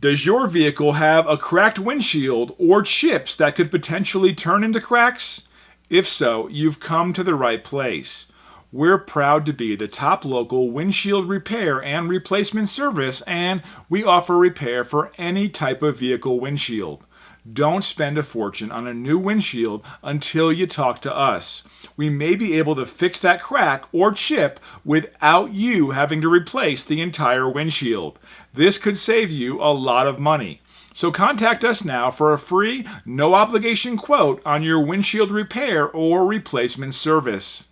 Does your vehicle have a cracked windshield or chips that could potentially turn into cracks? If so, you've come to the right place. We're proud to be the top local windshield repair and replacement service, and we offer repair for any type of vehicle windshield. Don't spend a fortune on a new windshield until you talk to us. We may be able to fix that crack or chip without you having to replace the entire windshield. This could save you a lot of money. So contact us now for a free, no obligation quote on your windshield repair or replacement service.